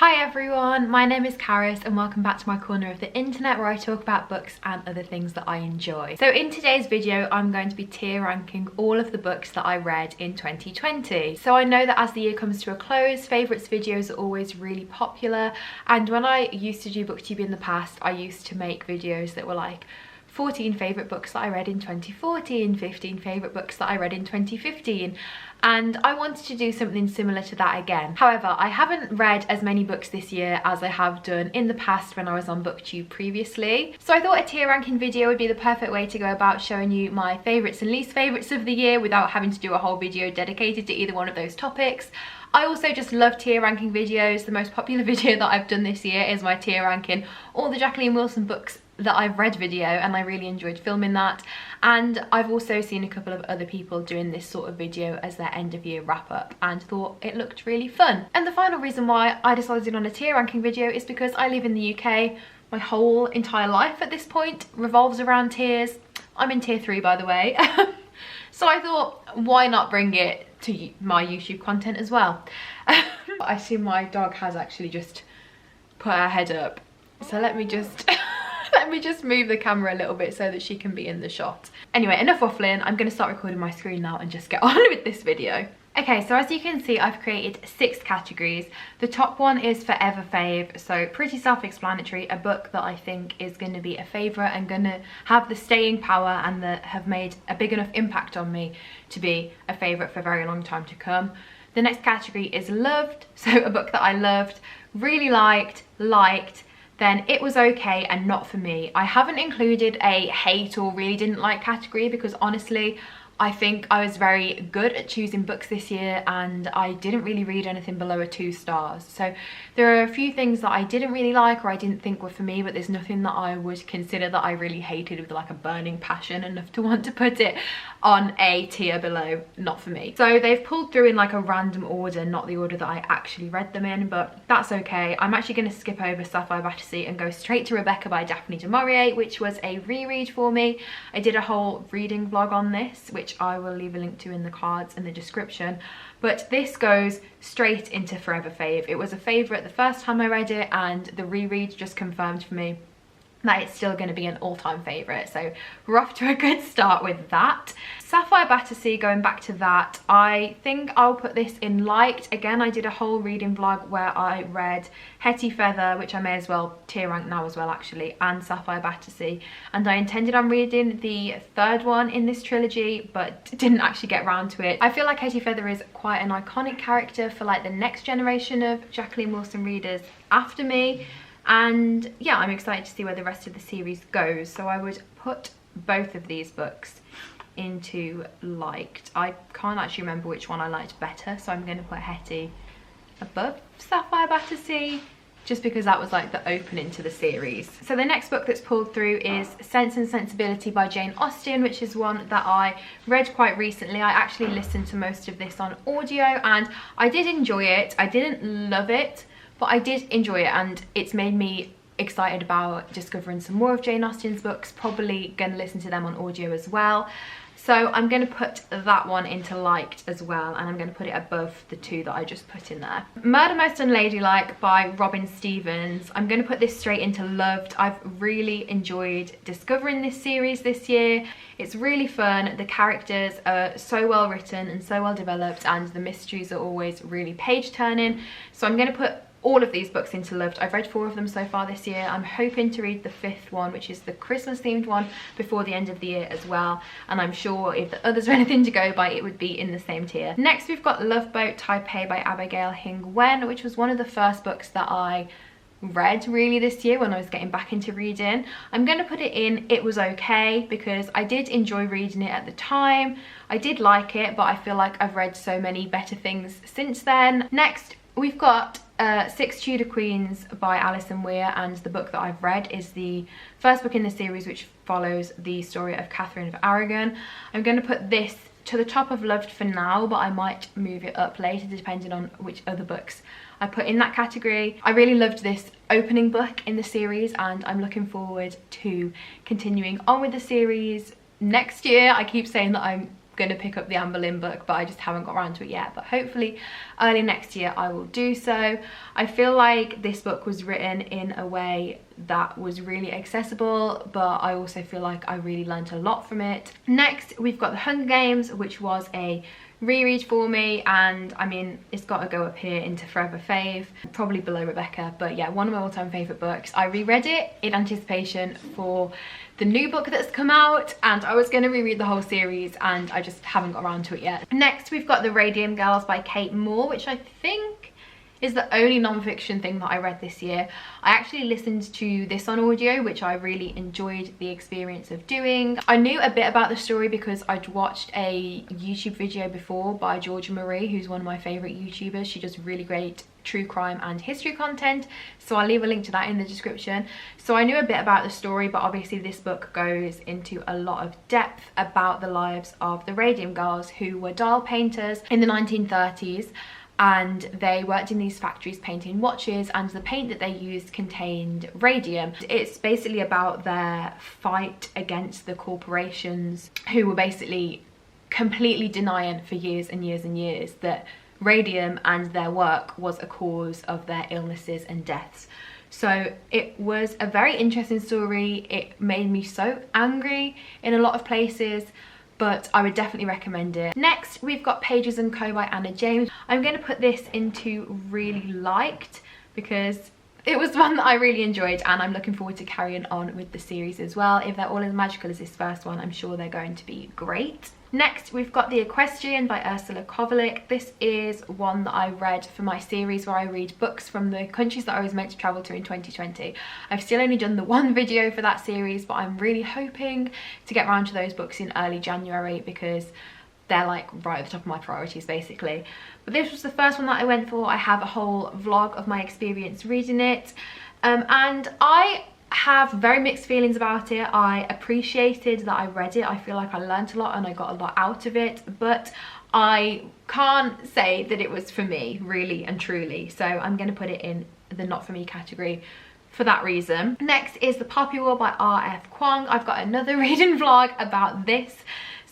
Hi everyone, my name is Karis and welcome back to my corner of the internet where I talk about books and other things that I enjoy. So in today's video I'm going to be tier ranking all of the books that I read in 2020. So I know that as the year comes to a close, favourites videos are always really popular, and when I used to do booktube in the past I used to make videos that were like 14 favourite books that I read in 2014, 15 favourite books that I read in 2015, and I wanted to do something similar to that again. However, I haven't read as many books this year as I have done in the past when I was on booktube previously. So I thought a tier ranking video would be the perfect way to go about showing you my favourites and least favourites of the year without having to do a whole video dedicated to either one of those topics. I also just love tier ranking videos. The most popular video that I've done this year is my tier ranking all the Jacqueline Wilson books that I've read video, and I really enjoyed filming that. And I've also seen a couple of other people doing this sort of video as their end of year wrap up and thought it looked really fun. And the final reason why I decided on a tier ranking video is because I live in the UK. My whole entire life at this point revolves around tiers. I'm in tier 3 by the way. So I thought, why not bring it to my YouTube content as well? I see my dog has actually just put her head up, so let me just let me just move the camera a little bit so that she can be in the shot. Anyway, enough waffling. I'm going to start recording my screen now and just get on with this video. Okay, so as you can see, I've created 6 categories. The top one is Forever Fave, so pretty self-explanatory, a book that I think is going to be a favourite and going to have the staying power and that have made a big enough impact on me to be a favourite for a very long time to come. The next category is Loved, so a book that I loved, really liked, then It Was Okay and Not For Me. I haven't included a hate or really didn't like category because honestly, I think I was very good at choosing books this year and I didn't really read anything below a 2 stars. So there are a few things that I didn't really like or I didn't think were for me, but there's nothing that I would consider that I really hated with like a burning passion enough to want to put it on a tier below Not For Me. So they've pulled through in like a random order, not the order that I actually read them in, but that's okay. I'm actually going to skip over Sapphire Battersea and go straight to Rebecca by Daphne du Maurier, which was a reread for me. I did a whole reading vlog on this, which I will leave a link to in the cards and the description, but this goes straight into Forever Fave. It was a favourite the first time I read it and the reread just confirmed for me that it's still going to be an all-time favourite, so we're off to a good start with that. Sapphire Battersea, going back to that, I think I'll put this in liked. Again, I did a whole reading vlog where I read Hetty Feather, which I may as well tier rank now as well actually, and Sapphire Battersea, and I intended on reading the 3rd one in this trilogy but didn't actually get around to it. I feel like Hetty Feather is quite an iconic character for like the next generation of Jacqueline Wilson readers after me, and yeah, I'm excited to see where the rest of the series goes. So I would put both of these books into liked. I can't actually remember which one I liked better, so I'm going to put Hetty above Sapphire Battersea just because that was like the opening to the series. So the next book that's pulled through is Sense and Sensibility by Jane Austen, which is one that I read quite recently. I actually listened to most of this on audio and I did enjoy it. I didn't love it, but I did enjoy it and it's made me excited about discovering some more of Jane Austen's books. Probably going to listen to them on audio as well. So I'm going to put that one into liked as well, and I'm going to put it above the 2 that I just put in there. Murder Most Unladylike by Robin Stevens. I'm going to put this straight into loved. I've really enjoyed discovering this series this year. It's really fun. The characters are so well written and so well developed, and the mysteries are always really page turning. So I'm going to put all of these books into loved. I've read 4 of them so far this year. I'm hoping to read the 5th one, which is the Christmas themed one, before the end of the year as well, and I'm sure if the others are anything to go by, it would be in the same tier. Next we've got Love Boat Taipei by Abigail Hingwen, which was one of the first books that I read really this year when I was getting back into reading. I'm going to put it in It Was Okay because I did enjoy reading it at the time. I did like it, but I feel like I've read so many better things since then. Next we've got 6 Tudor Queens by Alison Weir, and the book that I've read is the first book in the series which follows the story of Catherine of Aragon. I'm going to put this to the top of loved for now, but I might move it up later depending on which other books I put in that category. I really loved this opening book in the series and I'm looking forward to continuing on with the series next year. I keep saying that I'm going to pick up the Anne Boleyn book, but I just haven't got around to it yet. But hopefully early next year I will do so. I feel like this book was written in a way that was really accessible, but I also feel like I really learnt a lot from it. Next, we've got The Hunger Games, which was a reread for me, and I mean, it's got to go up here into forever fave, probably below Rebecca, but yeah, one of my all-time favourite books. I reread it in anticipation for the new book that's come out, and I was going to reread the whole series and I just haven't got around to it yet. Next, we've got The Radium Girls by Kate Moore, which I think is the only non-fiction thing that I read this year. I actually listened to this on audio, which I really enjoyed the experience of doing. I knew a bit about the story because I'd watched a YouTube video before by Georgia Marie, who's one of my favourite YouTubers. She does really great true crime and history content, so I'll leave a link to that in the description. So I knew a bit about the story, but obviously this book goes into a lot of depth about the lives of the Radium Girls, who were dial painters in the 1930s. And they worked in these factories painting watches, and the paint that they used contained radium. It's basically about their fight against the corporations, who were basically completely denying for years and years and years that radium and their work was a cause of their illnesses and deaths. So it was a very interesting story. It made me so angry in a lot of places, but I would definitely recommend it. Next, we've got Pages & Co by Anna James. I'm going to put this into really liked because it was one that I really enjoyed, and I'm looking forward to carrying on with the series as well. If they're all as magical as this first one, I'm sure they're going to be great. Next, we've got The Equestrian by Ursula Kovalek. This is one that I read for my series where I read books from the countries that I was meant to travel to in 2020. I've still only done the one video for that series, but I'm really hoping to get around to those books in early January because they're like right at the top of my priorities basically. But this was the first one that I went for. I have a whole vlog of my experience reading it, and I have very mixed feelings about it. I appreciated that I read it. I feel like I learnt a lot and I got a lot out of it, but I can't say that it was for me really and truly, so I'm going to put it in the not for me category for that reason. Next is The Poppy War by R.F. Quang. I've got another reading vlog about this,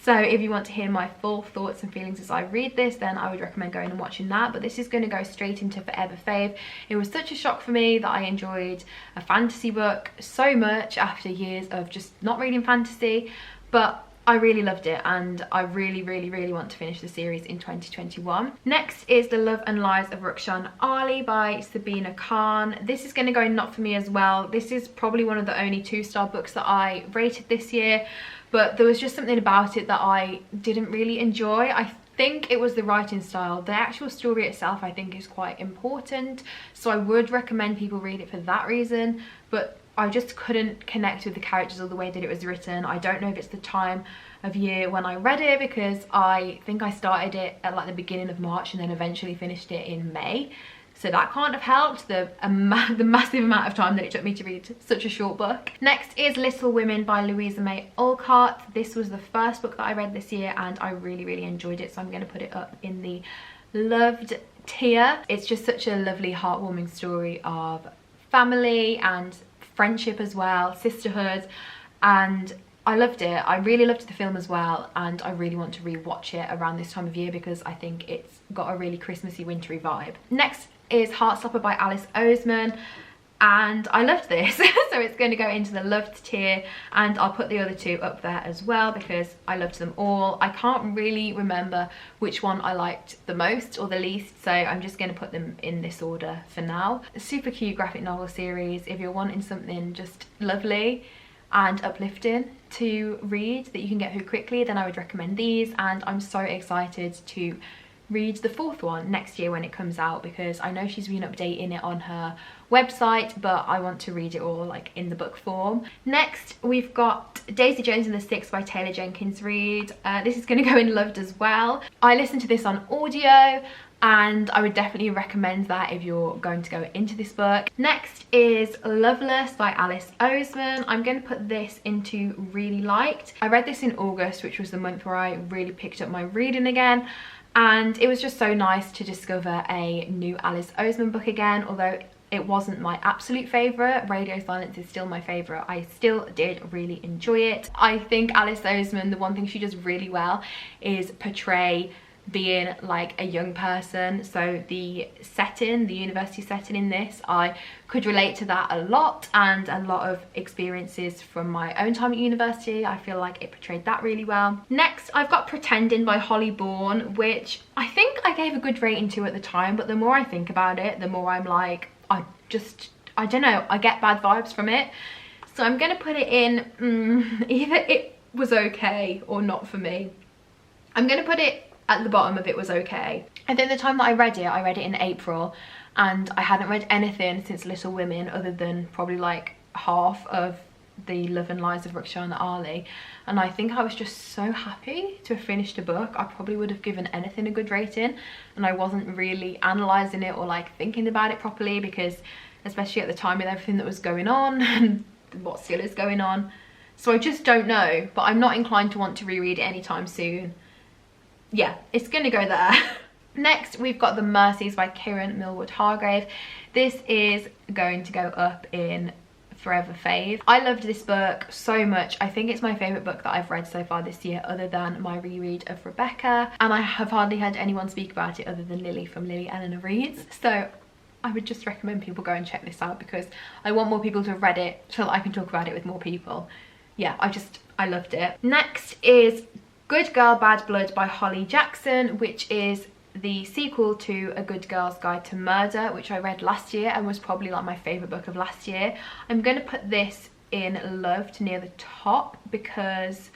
so if you want to hear my full thoughts and feelings as I read this, then I would recommend going and watching that. But this is going to go straight into forever fave. It was such a shock for me that I enjoyed a fantasy book so much after years of just not reading fantasy, but I really loved it, and I really want to finish the series in 2021. Next is The Love and Lies of Rukshan Ali by Sabine Khan. This is going to go in not for me as well. This is probably one of the only 2-star books that I rated this year, but there was just something about it that I didn't really enjoy. I think it was the writing style. The actual story itself I think is quite important, so I would recommend people read it for that reason, but I just couldn't connect with the characters or the way that it was written. I don't know if it's the time of year when I read it, because I think I started it at like the beginning of March and then eventually finished it in May. So that can't have helped the massive amount of time that it took me to read such a short book. Next is Little Women by Louisa May Alcott. This was the first book that I read this year and I really enjoyed it, so I'm going to put it up in the loved tier. It's just such a lovely, heartwarming story of family and friendship as well, sisterhood, and I loved it. I really loved the film as well, and I really want to re-watch it around this time of year because I think it's got a really Christmassy, wintry vibe. Next is Heartstopper by Alice Oseman, and I loved this. So it's going to go into the loved tier, and I'll put the other two up there as well because I loved them all. I can't really remember which one I liked the most or the least, so I'm just going to put them in this order for now. A super cute graphic novel series. If you're wanting something just lovely and uplifting to read that you can get through quickly, then I would recommend these, and I'm so excited to read the fourth one next year when it comes out because I know she's been updating it on her website, but I want to read it all like in the book form. Next we've got Daisy Jones and the Six by Taylor Jenkins Reid. This is going to go in loved as well. I listened to this on audio and I would definitely recommend that if you're going to go into this book. Next is Loveless by Alice Oseman. I'm going to put this into really liked. I read this in August, which was the month where I really picked up my reading again, and it was just so nice to discover a new Alice Oseman book again, although it wasn't my absolute favourite. Radio Silence is still my favourite. I still did really enjoy it. I think Alice Oseman, the one thing she does really well is portray being like a young person. So the setting, the university setting in this, I could relate to that a lot, and a lot of experiences from my own time at university. I feel like it portrayed that really well. Next, I've got Pretending by Holly Bourne, which I think I gave a good rating to at the time, but the more I think about it, the more I'm like, I don't know, I get bad vibes from it. So I'm gonna put it in either it was okay or not for me. I'm gonna put it at the bottom of it was okay. I think the time that I read it in April, and I hadn't read anything since Little Women other than probably like half of the Love and Lies of Rukhsana Ali, and I think I was just so happy to have finished a book. I probably would have given anything a good rating, and I wasn't really analysing it or like thinking about it properly, because especially at the time with everything that was going on and what still is going on. So I just don't know, but I'm not inclined to want to reread it anytime soon. Yeah, it's gonna go there. Next, we've got The Mercies by Kieran Millward Hargrave. This is going to go up in forever fave. I loved this book so much. I think it's my favourite book that I've read so far this year, other than my reread of Rebecca, and I have hardly heard anyone speak about it other than Lily from Lily Eleanor Reads. So I would just recommend people go and check this out, because I want more people to have read it so that I can talk about it with more people. Yeah, I loved it. Next is Good Girl Bad Blood by Holly Jackson, which is the sequel to A Good Girl's Guide to Murder, which I read last year and was probably like my favourite book of last year. I'm going to put this in loved near the top, because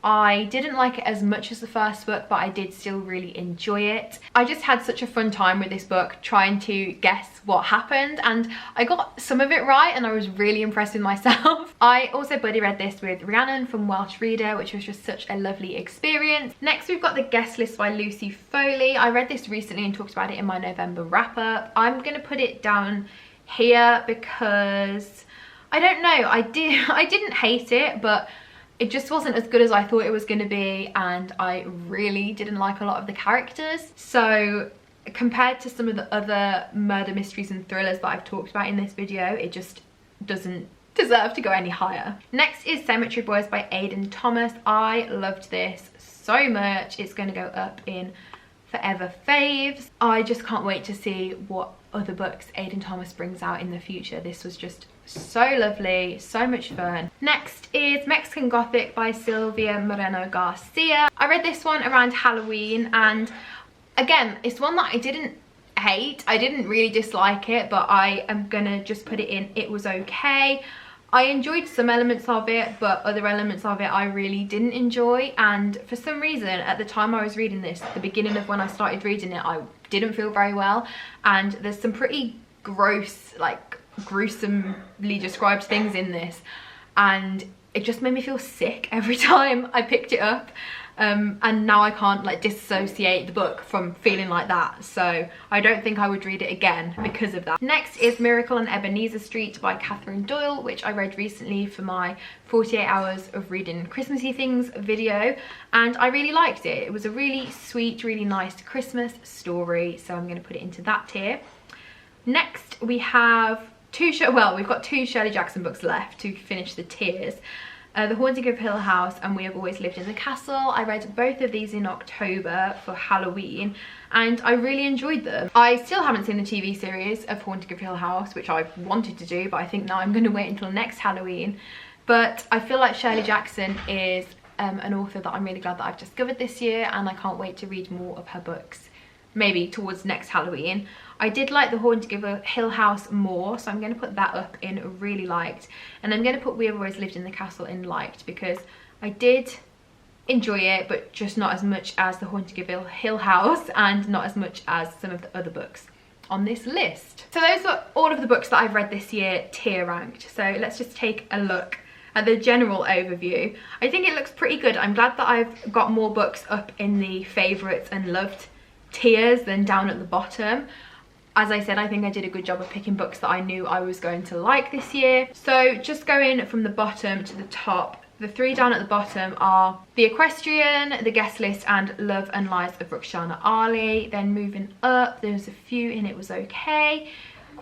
I didn't like it as much as the first book, but I did still really enjoy it. I just had such a fun time with this book trying to guess what happened, and I got some of it right and I was really impressed with myself. I also buddy read this with Rhiannon from Welsh Reader, which was just such a lovely experience. Next, we've got The Guest List by Lucy Foley. I read this recently and talked about it in my November wrap up. I'm going to put it down here because I don't know, I didn't hate it, but it just wasn't as good as I thought it was going to be, and I really didn't like a lot of the characters. So compared to some of the other murder mysteries and thrillers that I've talked about in this video, it just doesn't deserve to go any higher. Next is Cemetery Boys by Aiden Thomas. I loved this so much. It's going to go up in forever faves. I just can't wait to see what other books Aiden Thomas brings out in the future. This was just so lovely, so much fun. Next is Mexican Gothic by Sylvia Moreno Garcia. I read this one around Halloween, and again, it's one that I didn't hate. I didn't really dislike it, but I am gonna just put it in it was okay. I enjoyed some elements of it, but other elements of it I really didn't enjoy, and for some reason at the time I was reading this, at the beginning of when I started reading it, I didn't feel very well, and there's some pretty gross, like gruesomely described things in this, and it just made me feel sick every time I picked it up, and now I can't like dissociate the book from feeling like that, so I don't think I would read it again because of that. Next is Miracle on Ebenezer Street by Catherine Doyle, which I read recently for my 48 hours of reading Christmassy things video, and I really liked it. It was a really sweet, really nice Christmas story, so I'm going to put it into that tier. Next we have we've got two Shirley Jackson books left to finish the tiers. The Haunting of Hill House and We Have Always Lived in the Castle. I read both of these in October for Halloween, and I really enjoyed them. I still haven't seen the TV series of Haunting of Hill House, which I wanted to do, but I think now I'm going to wait until next Halloween. But I feel like Shirley Jackson is an author that I'm really glad that I've discovered this year, and I can't wait to read more of her books, maybe towards next Halloween. I did like The Haunting of Hill House more, so I'm going to put that up in really liked, and I'm going to put We Have Always Lived in the Castle in liked, because I did enjoy it, but just not as much as The Haunting of Hill House, and not as much as some of the other books on this list. So those are all of the books that I've read this year tier ranked, so let's just take a look at the general overview. I think it looks pretty good. I'm glad that I've got more books up in the favourites and loved tiers than down at the bottom. As I said, I think I did a good job of picking books that I knew I was going to like this year. So just going from the bottom to the top, the three down at the bottom are The Equestrian, The Guest List, and Love and Lies of Rukhsana Ali. Then moving up, there's a few in It Was Okay,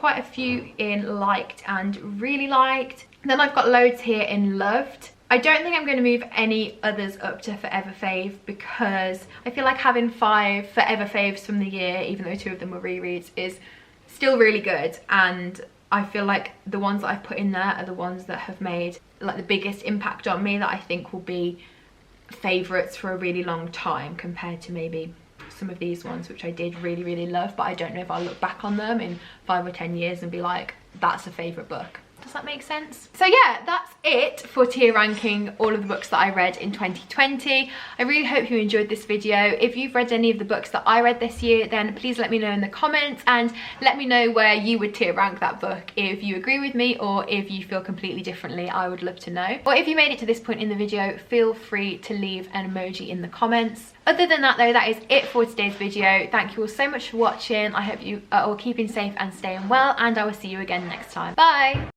quite a few in liked and really liked. Then I've got loads here in loved. I don't think I'm going to move any others up to forever fave because I feel like having 5 forever faves from the year, even though 2 of them were rereads, is still really good. And I feel like the ones that I've put in there are the ones that have made like the biggest impact on me, that I think will be favourites for a really long time, compared to maybe some of these ones which I did really love, but I don't know if I'll look back on them in 5 or 10 years and be like, that's a favourite book. Does that make sense? So yeah, that's it for tier ranking all of the books that I read in 2020. I really hope you enjoyed this video. If you've read any of the books that I read this year, then please let me know in the comments, and let me know where you would tier rank that book. If you agree with me or if you feel completely differently, I would love to know. Or if you made it to this point in the video, feel free to leave an emoji in the comments. Other than that though, that is it for today's video. Thank you all so much for watching. I hope you are all keeping safe and staying well, and I will see you again next time. Bye!